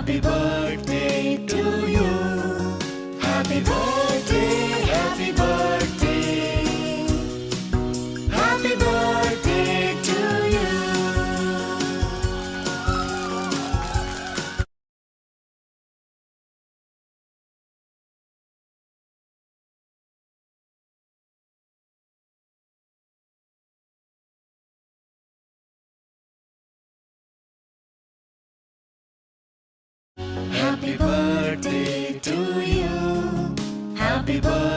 Happy birthday to you. Happy birthday, happy birthday. Happy birthday to you. Happy birthday to you. Happy birthday.